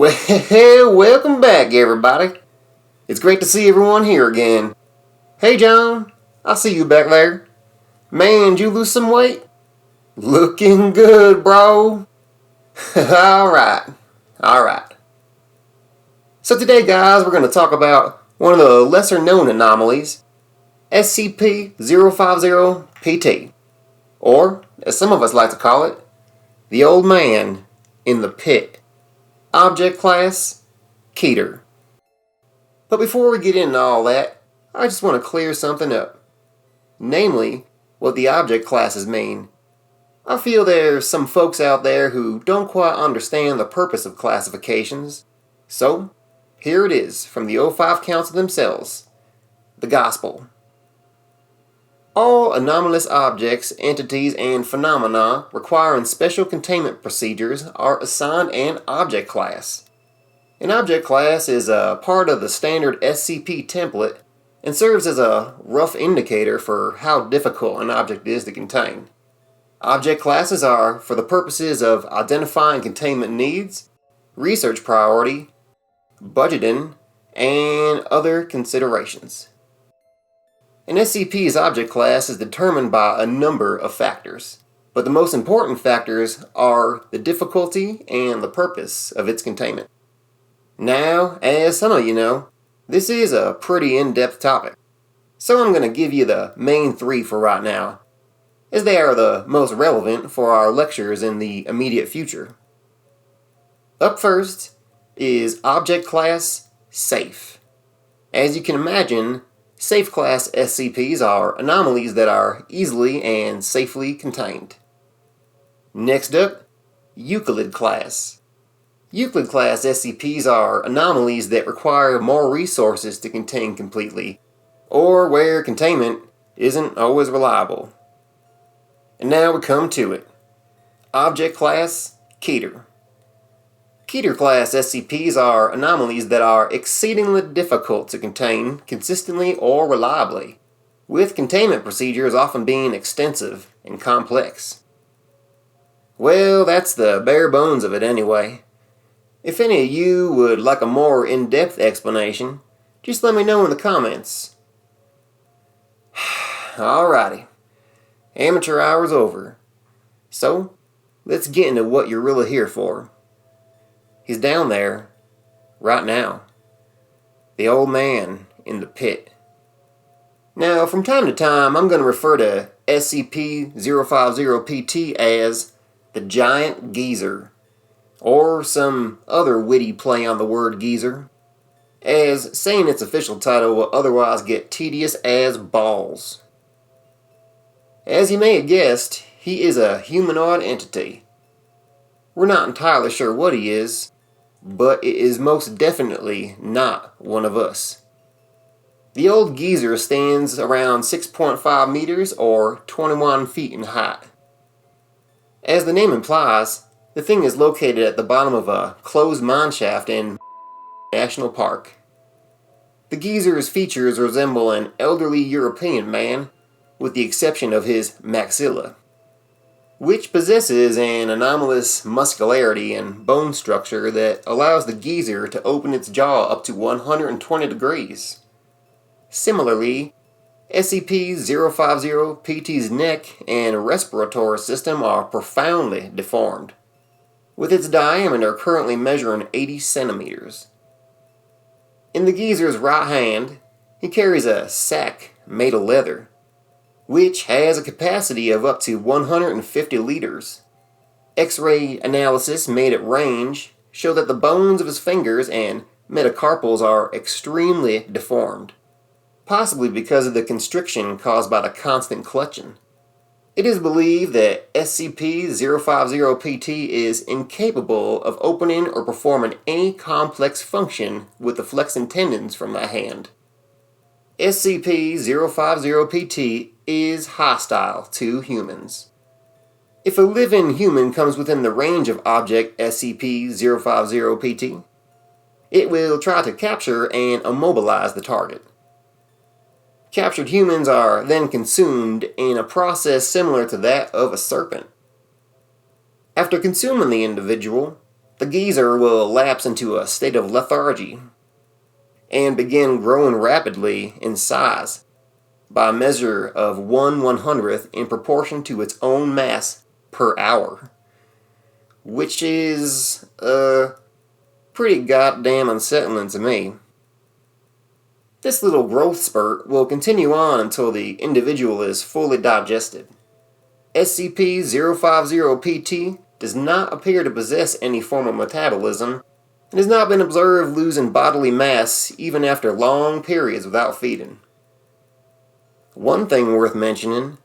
Well, welcome back, everybody. It's great to see everyone here again. Hey, John, I see you back there. Man, did you lose some weight? Looking good, bro. Alright. So today, guys, we're going to talk about one of the lesser-known anomalies, SCP-050-PT, or, as some of us like to call it, the Old Man in the Pit. Object Class, Keter. But before we get into all that, I just want to clear something up. Namely, what the object classes mean. I feel there's some folks out there who don't quite understand the purpose of classifications. So, here it is from the O5 Council themselves. The Gospel. All anomalous objects, entities, and phenomena requiring special containment procedures are assigned an object class. An object class is a part of the standard SCP template and serves as a rough indicator for how difficult an object is to contain. Object classes are for the purposes of identifying containment needs, research priority, budgeting, and other considerations. An SCP's object class is determined by a number of factors, but the most important factors are the difficulty and the purpose of its containment. Now, as some of you know, this is a pretty in-depth topic, so I'm going to give you the main three for right now, as they are the most relevant for our lectures in the immediate future. Up first is Object Class Safe. As you can imagine, Safe Class SCPs are anomalies that are easily and safely contained. Next up, Euclid Class. Euclid Class SCPs are anomalies that require more resources to contain completely, or where containment isn't always reliable. And now we come to it. Object Class Keter. Keter Class SCPs are anomalies that are exceedingly difficult to contain consistently or reliably, with containment procedures often being extensive and complex. Well, that's the bare bones of it anyway. If any of you would like a more in-depth explanation, just let me know in the comments. Alrighty, amateur hour's over. So, let's get into what you're really here for. He's down there, right now. The Old Man in the Pit. Now, from time to time, I'm going to refer to SCP-050-PT as the Giant Geezer, or some other witty play on the word geezer, as saying its official title will otherwise get tedious as balls. As you may have guessed, he is a humanoid entity. We're not entirely sure what he is, but it is most definitely not one of us. The old geezer stands around 6.5 meters or 21 feet in height. As the name implies, the thing is located at the bottom of a closed mineshaft in National Park. The geezer's features resemble an elderly European man, with the exception of his maxilla, which possesses an anomalous muscularity and bone structure that allows the geezer to open its jaw up to 120 degrees. Similarly, SCP-050-PT's neck and respiratory system are profoundly deformed, with its diameter currently measuring 80 centimeters. In the geezer's right hand, he carries a sack made of leather, which has a capacity of up to 150 liters. X-ray analysis made at range show that the bones of his fingers and metacarpals are extremely deformed, possibly because of the constriction caused by the constant clutching. It is believed that SCP-050-PT is incapable of opening or performing any complex function with the flexing tendons from that hand. SCP-050-PT is hostile to humans. If a living human comes within the range of object SCP-050-PT, it will try to capture and immobilize the target. Captured humans are then consumed in a process similar to that of a serpent. After consuming the individual, the geezer will lapse into a state of lethargy and begin growing rapidly in size by a measure of 1/100th in proportion to its own mass per hour, which is, pretty goddamn unsettling to me. This little growth spurt will continue on until the individual is fully digested. SCP-050-PT does not appear to possess any form of metabolism and has not been observed losing bodily mass even after long periods without feeding. One thing worth mentioning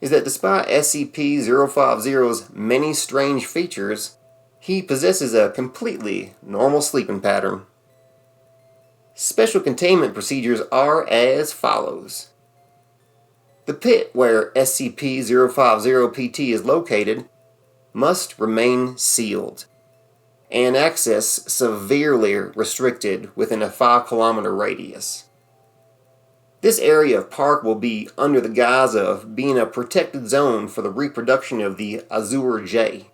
is that despite SCP-050's many strange features, he possesses a completely normal sleeping pattern. Special containment procedures are as follows. The pit where SCP-050-PT is located must remain sealed, and access severely restricted within a 5-kilometer radius. This area of park will be under the guise of being a protected zone for the reproduction of the Azure J.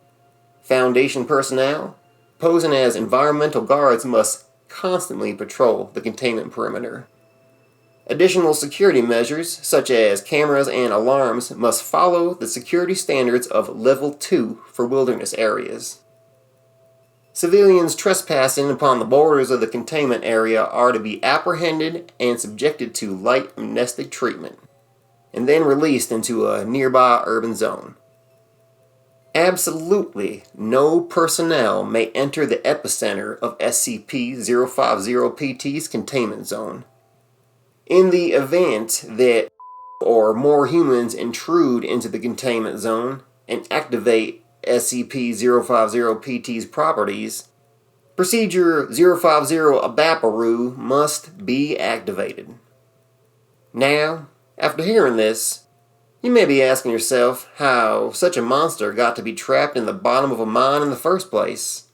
Foundation personnel, posing as environmental guards, must constantly patrol the containment perimeter. Additional security measures, such as cameras and alarms, must follow the security standards of Level 2 for wilderness areas. Civilians trespassing upon the borders of the containment area are to be apprehended and subjected to light amnestic treatment, and then released into a nearby urban zone. Absolutely no personnel may enter the epicenter of SCP-050-PT's containment zone. In the event that or more humans intrude into the containment zone and activate SCP-050-PT's properties, Procedure 050 Abaparu must be activated. Now, after hearing this, you may be asking yourself how such a monster got to be trapped in the bottom of a mine in the first place.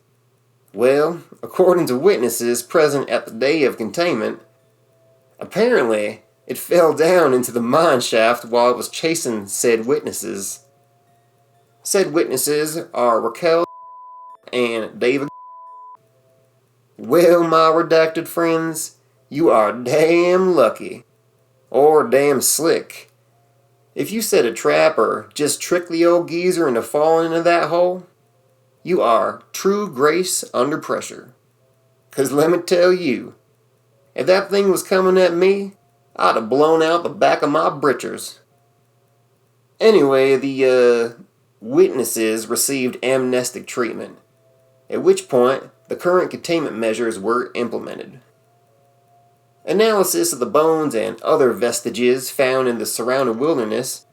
Well, according to witnesses present at the day of containment, apparently it fell down into the mine shaft while it was chasing said witnesses. Said witnesses are Raquel and David. Well, my redacted friends, you are damn lucky, or damn slick, if you set a trap or just trick the old geezer into falling into that hole. You are true grace under pressure. 'Cause let me tell you, if that thing was coming at me, I'd have blown out the back of my britchers. Anyway, the witnesses received amnestic treatment, at which point the current containment measures were implemented. Analysis of the bones and other vestiges found in the surrounding wilderness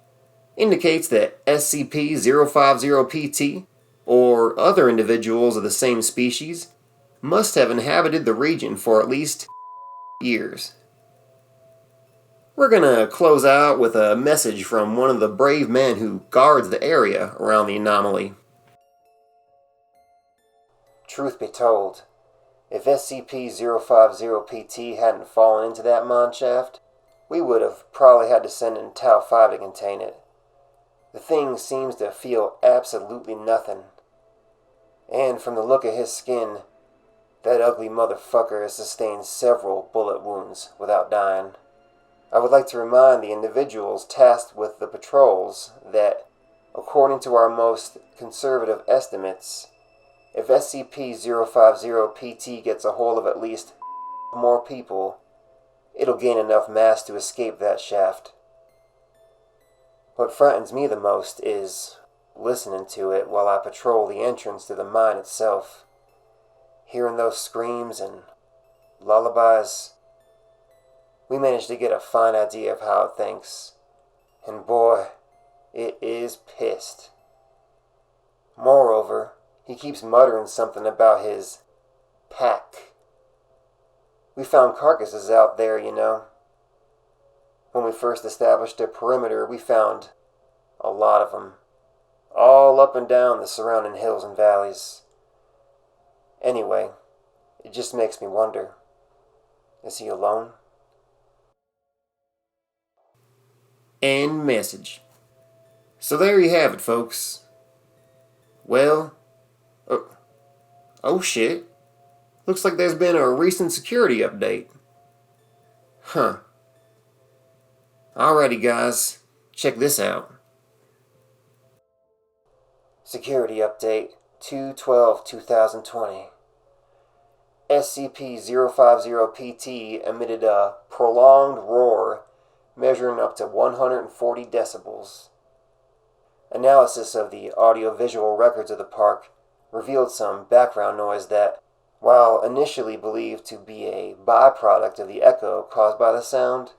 indicates that SCP-050-PT or other individuals of the same species must have inhabited the region for at least years. We're gonna close out with a message from one of the brave men who guards the area around the anomaly. Truth be told, if SCP-050-PT hadn't fallen into that mine shaft, we would have probably had to send in Tau 5 to contain it. The thing seems to feel absolutely nothing. And from the look of his skin, that ugly motherfucker has sustained several bullet wounds without dying. I would like to remind the individuals tasked with the patrols that, according to our most conservative estimates, if SCP-050-PT gets a hold of at least more people, it'll gain enough mass to escape that shaft. What frightens me the most is listening to it while I patrol the entrance to the mine itself. Hearing those screams and lullabies, we managed to get a fine idea of how it thinks. And boy, it is pissed. Moreover, he keeps muttering something about his pack. We found carcasses out there, you know. When we first established a perimeter, we found a lot of them, all up and down the surrounding hills and valleys. Anyway, it just makes me wonder, is he alone? End message. So there you have it, folks. Well, Oh shit. Looks like there's been a recent security update. Huh. Alrighty guys, check this out. Security Update 2/12/2020. SCP-050-PT emitted a prolonged roar measuring up to 140 decibels. Analysis of the audiovisual records of the park revealed some background noise that, while initially believed to be a byproduct of the echo caused by the sound,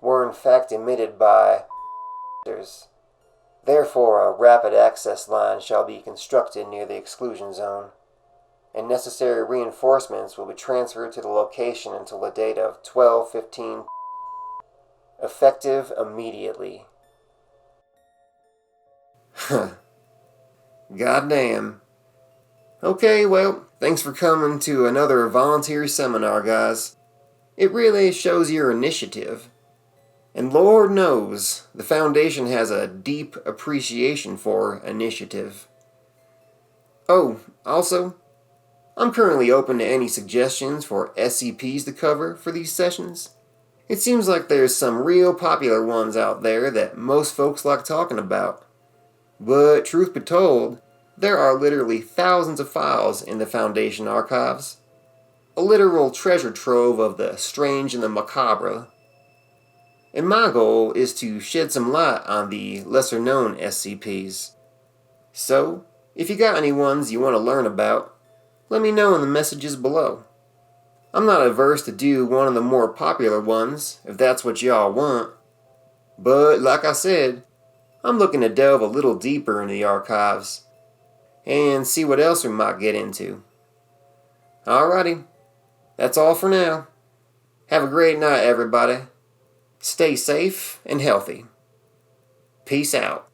were in fact emitted by Therefore, a rapid access line shall be constructed near the exclusion zone, and necessary reinforcements will be transferred to the location until the date of 12/15, effective immediately. Huh. Goddamn. Okay, well, thanks for coming to another voluntary seminar, guys. It really shows your initiative. And Lord knows, the Foundation has a deep appreciation for initiative. Oh, also, I'm currently open to any suggestions for SCPs to cover for these sessions. It seems like there's some real popular ones out there that most folks like talking about. But truth be told, there are literally thousands of files in the Foundation archives. A literal treasure trove of the strange and the macabre. And my goal is to shed some light on the lesser-known SCPs. So, if you got any ones you want to learn about, let me know in the messages below. I'm not averse to do one of the more popular ones, if that's what y'all want. But, like I said, I'm looking to delve a little deeper into the archives, and see what else we might get into. Alrighty, that's all for now. Have a great night, everybody. Stay safe and healthy. Peace out.